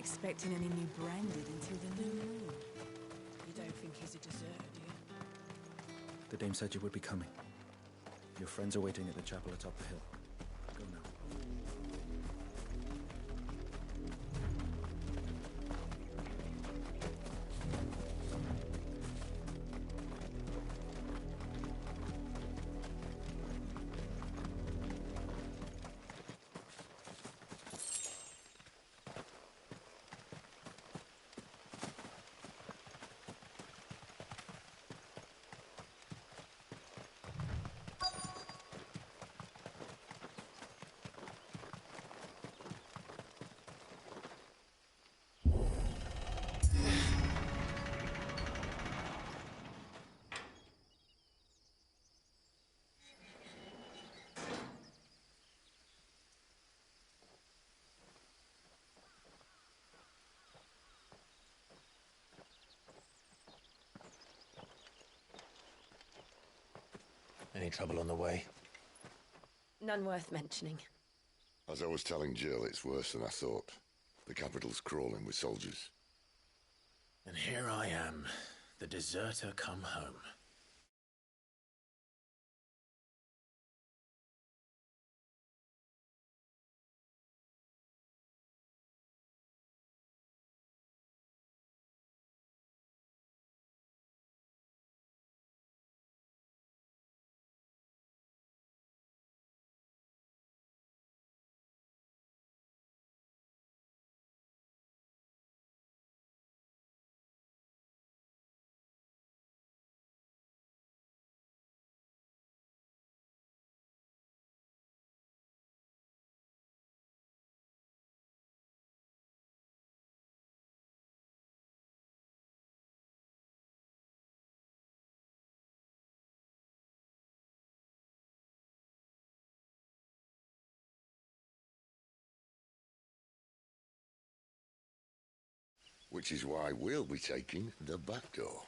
expecting any new branded until the new moon. You don't think he's a deserter, do you? The dame said you would be coming. Your friends are waiting at the chapel atop the hill. Go now. Any trouble on the way? None worth mentioning. As I was telling Jill, it's worse than I thought. The capital's crawling with soldiers. And here I am, the deserter come home. Which is why we'll be taking the back door.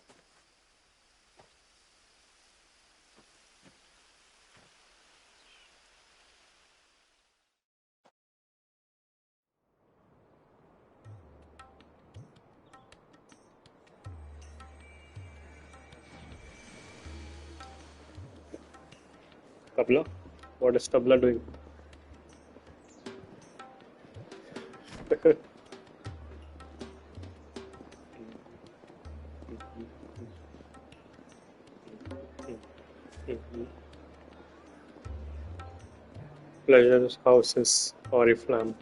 Tabla? What is Tabla doing? Pleasures, houses, oriflamme.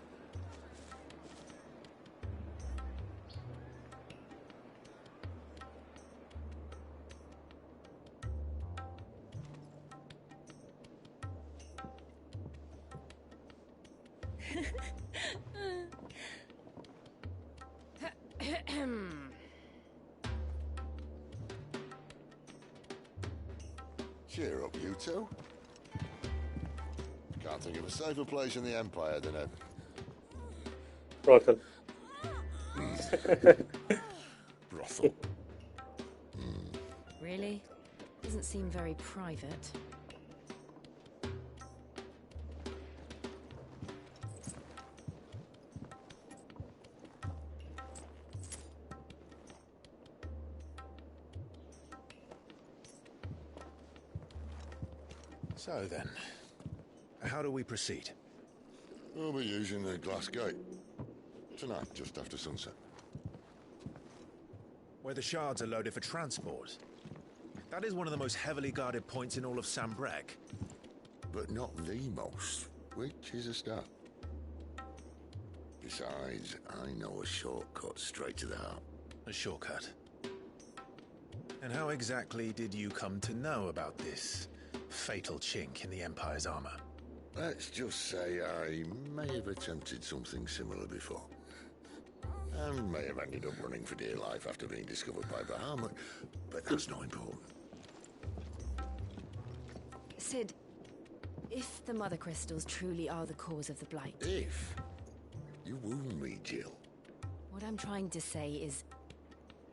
Cheer up, you two. Can't think of a safer place in the Empire than a... Brothel. brothel. Really? Doesn't seem very private. So then, how do we proceed? We'll be using the glass gate. Tonight, just after sunset. Where the shards are loaded for transport. That is one of the most heavily guarded points in all of Sambrec. But not the most, which is a start. Besides, I know a shortcut straight to the heart. A shortcut. And how exactly did you come to know about this fatal chink in the Empire's armor? Let's just say I may have attempted something similar before. And may have ended up running for dear life after being discovered by Bahamut, but that's not important. Sid, if the Mother Crystals truly are the cause of the Blight... If? You wound me, Jill. What I'm trying to say is,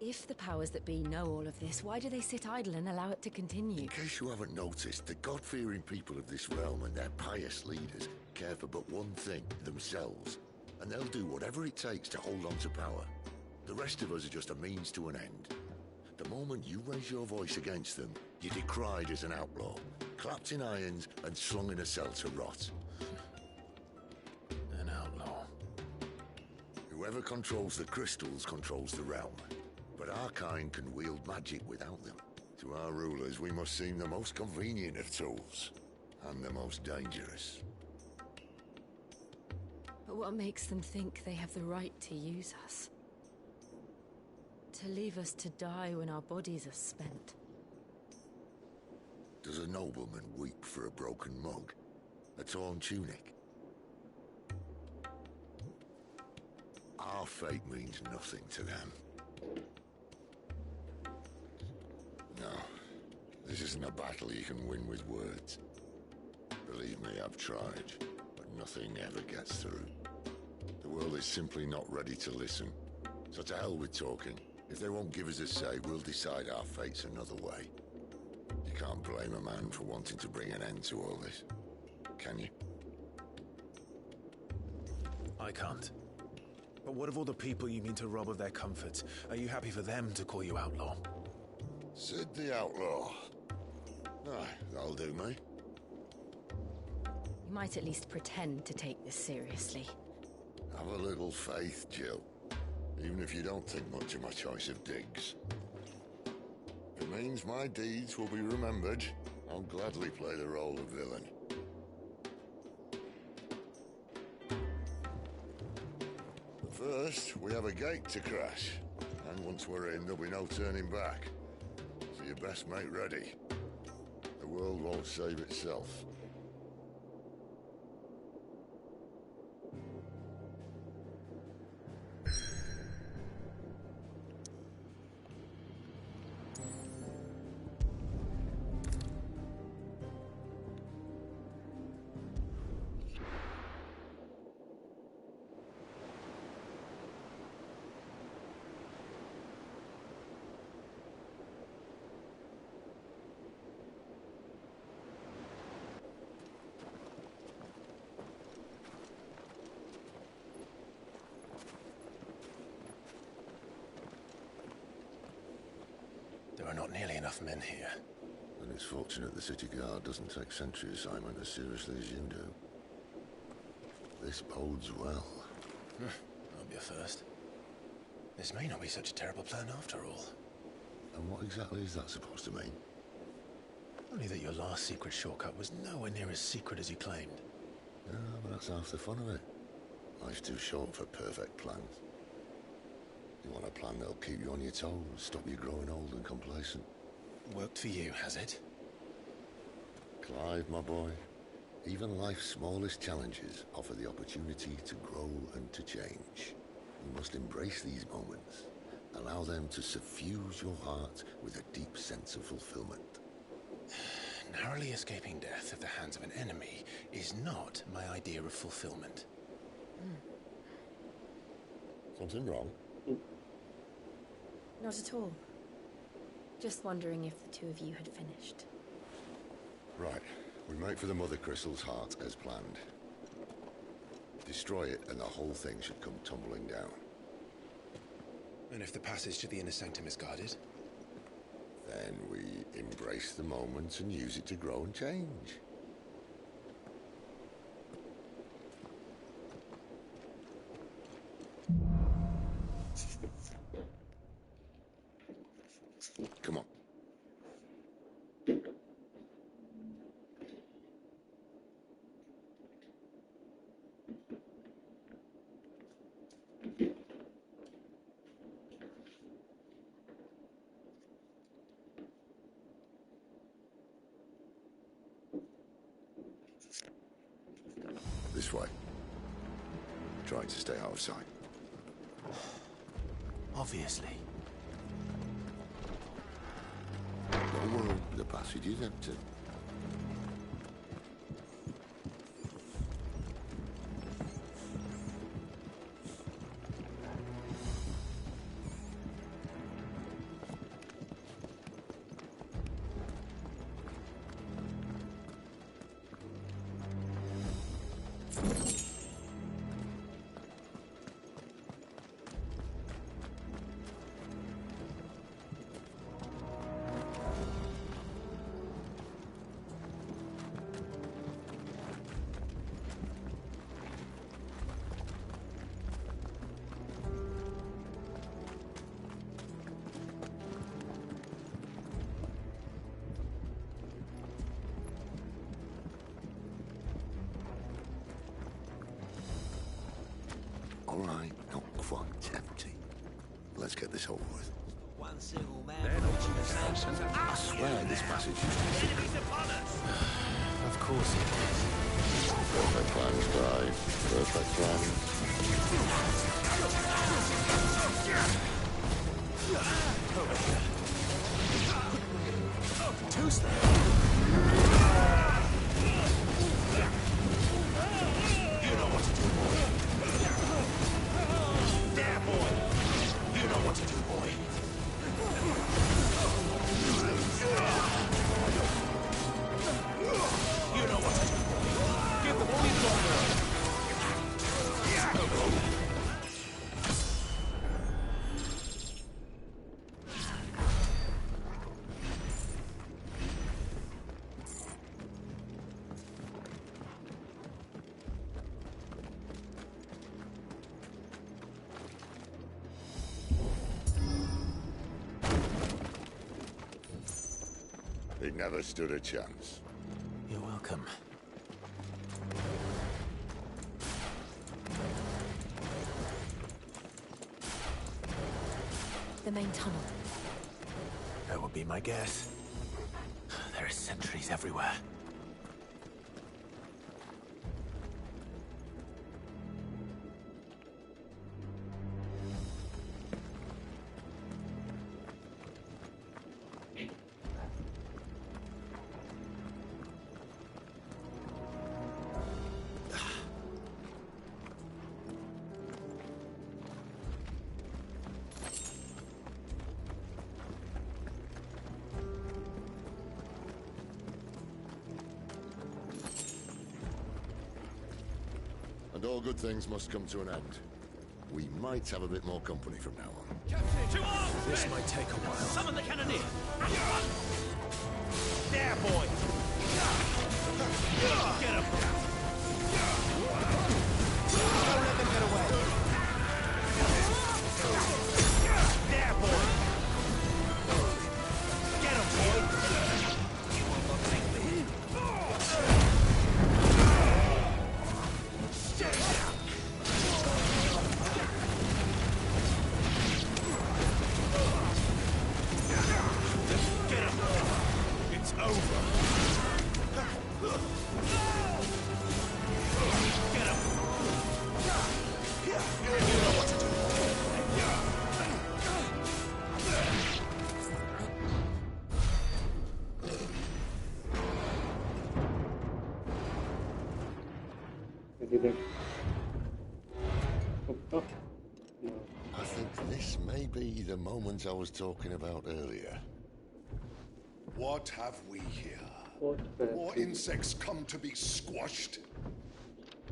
if the powers that be know all of this, why do they sit idle and allow it to continue? In case you haven't noticed, the God-fearing people of this realm and their pious leaders care for but one thing, themselves. and they'll do whatever it takes to hold on to power. The rest of us are just a means to an end. The moment you raise your voice against them, you're decried as an outlaw, clapped in irons and slung in a cell to rot. An outlaw. Whoever controls the crystals controls the realm. But our kind can wield magic without them. To our rulers, we must seem the most convenient of tools. And the most dangerous. But what makes them think they have the right to use us? To leave us to die when our bodies are spent? Does a nobleman weep for a broken mug? A torn tunic? Our fate means nothing to them. No, this isn't a battle you can win with words. Believe me, I've tried, but nothing ever gets through. The world is simply not ready to listen. So to hell with talking. If they won't give us a say, we'll decide our fates another way. You can't blame a man for wanting to bring an end to all this, can you? I can't. But what of all the people you mean to rob of their comforts? Are you happy for them to call you outlaw? Sid the Outlaw. Aye, that'll do me. You might at least pretend to take this seriously. Have a little faith, Jill. Even if you don't think much of my choice of digs. If it means my deeds will be remembered, I'll gladly play the role of villain. But first, we have a gate to crash. And once we're in, there'll be no turning back. So you best make ready. The world won't save itself. There are not nearly enough men here. And it's fortunate the city guard doesn't take sentry assignment as seriously as you do. This bodes well. I'll be a first. This may not be such a terrible plan after all. And what exactly is that supposed to mean? Only that your last secret shortcut was nowhere near as secret as you claimed. Yeah, but that's half the fun of it. Life's too short for perfect plans. You want a plan that'll keep you on your toes, stop you growing old and complacent. Worked for you, has it? Clive, my boy, even life's smallest challenges offer the opportunity to grow and to change. You must embrace these moments. Allow them to suffuse your heart with a deep sense of fulfillment. Narrowly escaping death at the hands of an enemy is not my idea of fulfillment. Something wrong? Not at all. Just wondering if the two of you had finished. Right. We make for the Mother Crystal's heart as planned. Destroy it and the whole thing should come tumbling down. And if the passage to the inner sanctum is guarded? Then we embrace the moment and use it to grow and change. Come on. This way. Try to stay out of sight. Obviously. Don't worry, the passage is empty. All right, not quite empty. Let's get this over with. One single man. I swear this passage used to be secret. Of course it is. Perfect plans, guys. Perfect plans. Two-step. You know what to do, boy. There, boy. You know what to do, boy. You know what to do, boy. Give the boy his order. He never stood a chance. You're welcome. The main tunnel. That would be my guess. There are sentries everywhere. And all good things must come to an end. We might have a bit more company from now on. To arms! This might take a while. Summon the cannoneer. There, boy. Get him. Don't let them get away. There, boy. Get him, boy. You will not take me. Stay down. Get him. It's over. Get him. You know what to do. I think this may be the moment I was talking about earlier. What have we here? What More insects come to be squashed?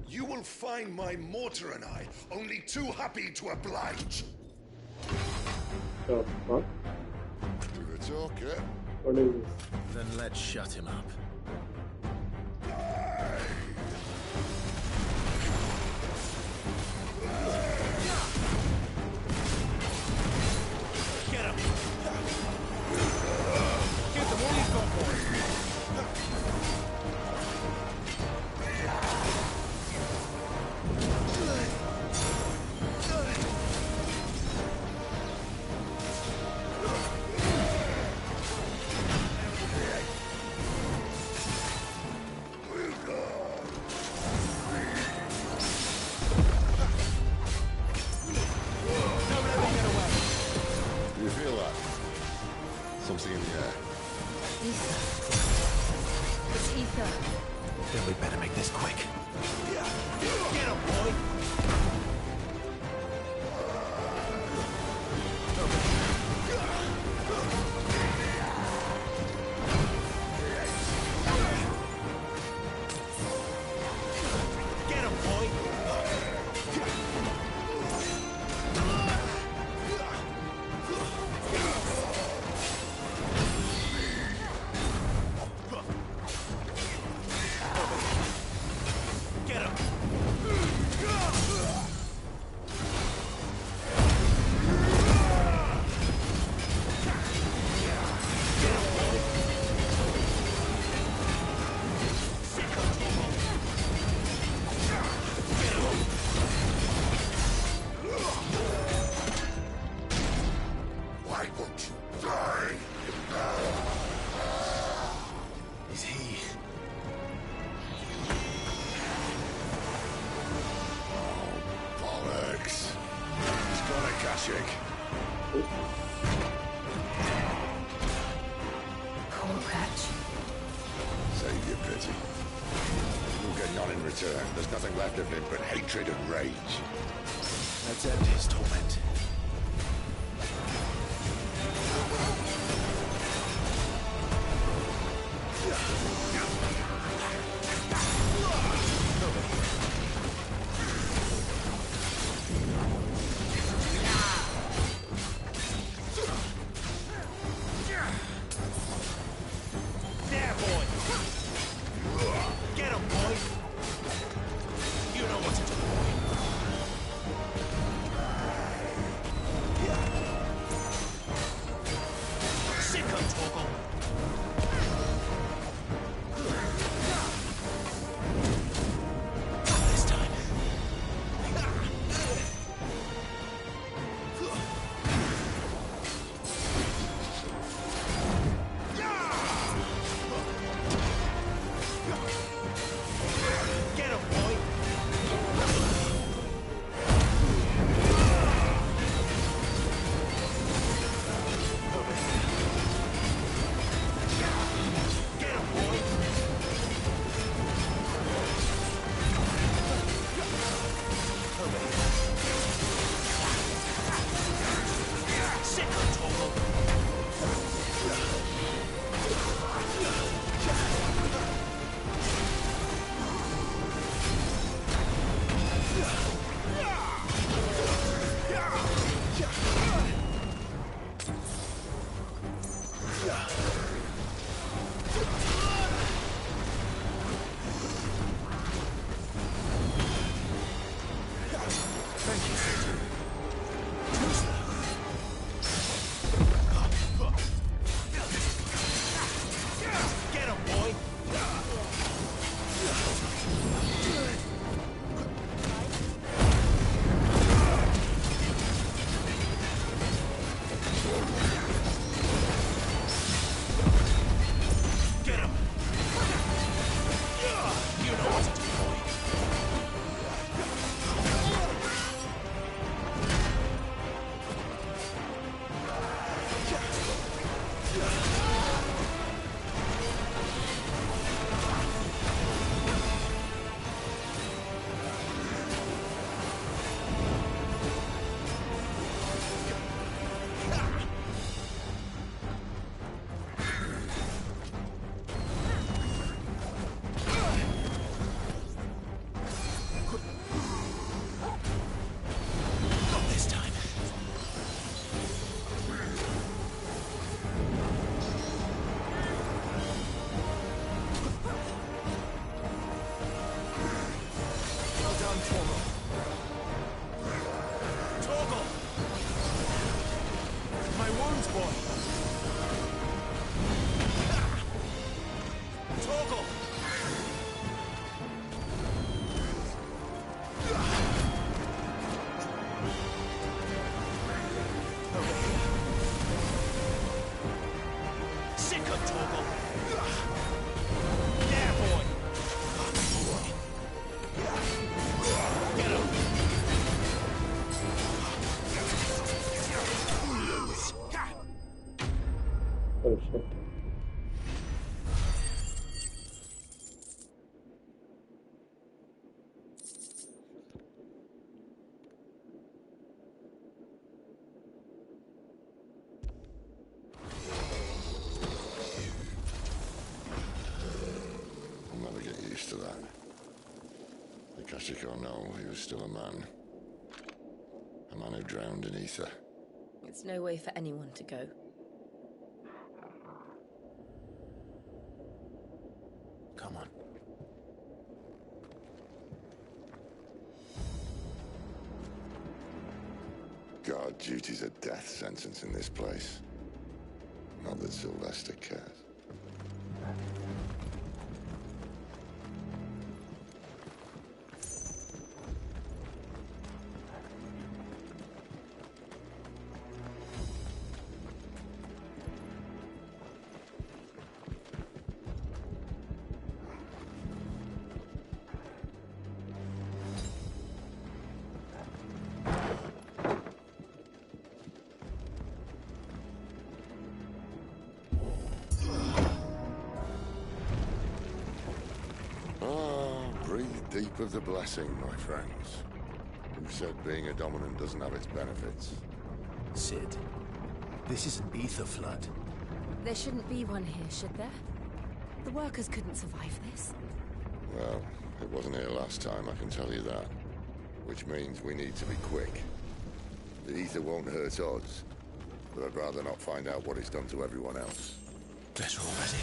You will find my mortar and I only too happy to oblige. Huh? You're a talker. What is this? Then let's shut him up. Get him. Give them all you've got, boys. Do you feel that? Something in the air. Ether. It's ether. Then we better make this quick. Get him, boy. Get him, boy. Get him. Don't die! Is he? Bollocks. He's got a Kashyyyk. Poor Patch. Save your pity. You'll get none in return. There's nothing left of him but hatred and rage. Let's end his torment. There, boy! Get him, boy! You know what to do, boy. Sick him, Torgal! Not this time. Get him, boy! Get him, boy! Sick him, Torgal! Get him, boy! Get him! You know what to do, boy. Not this time. Well done, Torgal. Torgal! My wounds, boy! Torgal! Sick of Torgal! There, boy! Get him! Oh shit. I'll never get used to that. The Kashyyyk or no, he was still a man. A man who drowned in ether. It's no way for anyone to go. Come on. Guard duty's a death sentence in this place. Not that Sylvester cares. Deep of the blessing, my friends. Who said being a dominant doesn't have its benefits? Sid, this is an ether flood. There shouldn't be one here, should there? The workers couldn't survive this. Well, it wasn't here last time, I can tell you that. Which means we need to be quick. The ether won't hurt odds, but I'd rather not find out what it's done to everyone else. Better already.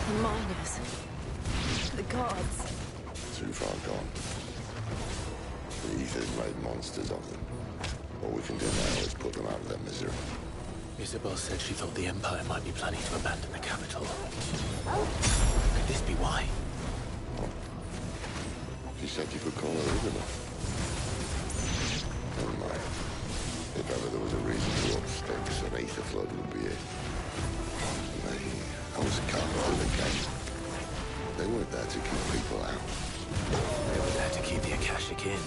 The miners. The gods. Too far gone. The ether's made monsters of them. All we can do now is put them out of their misery. Isabel said she thought the Empire might be planning to abandon the capital. Could this be why? She said you could call her Isabel. Never mind. If ever there was a reason to up sticks, an ether flood would be it. I was a carpenter of the game. They weren't there to keep people out. They were there to keep the Akashic in.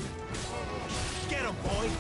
Get him, boy!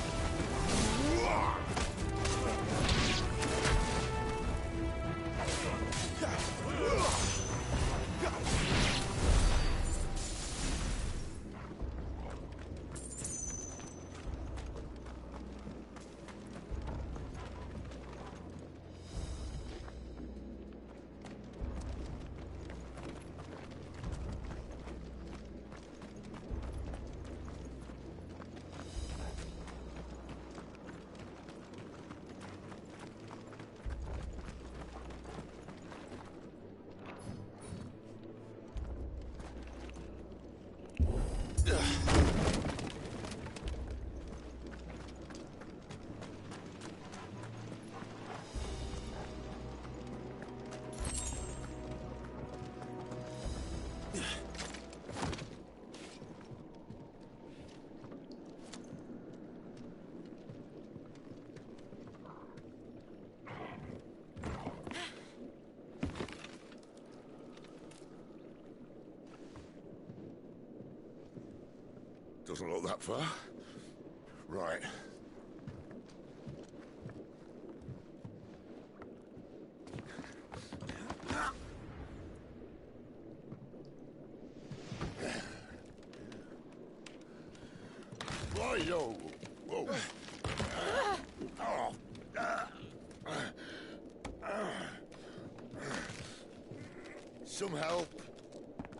Doesn't look that far. Right. Whoa. Whoa. Some help.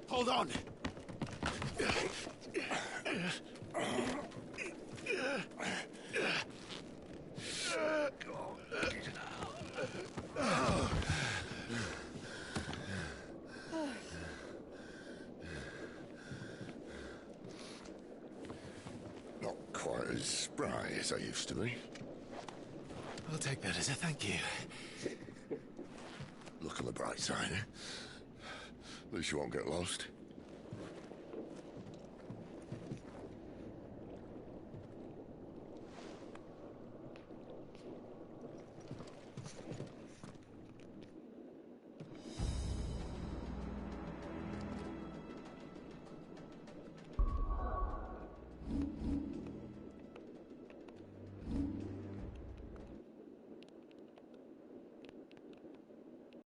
Hold on! Not quite as spry as I used to be. I'll take that as a thank you. Look on the bright side, eh? At least you won't get lost.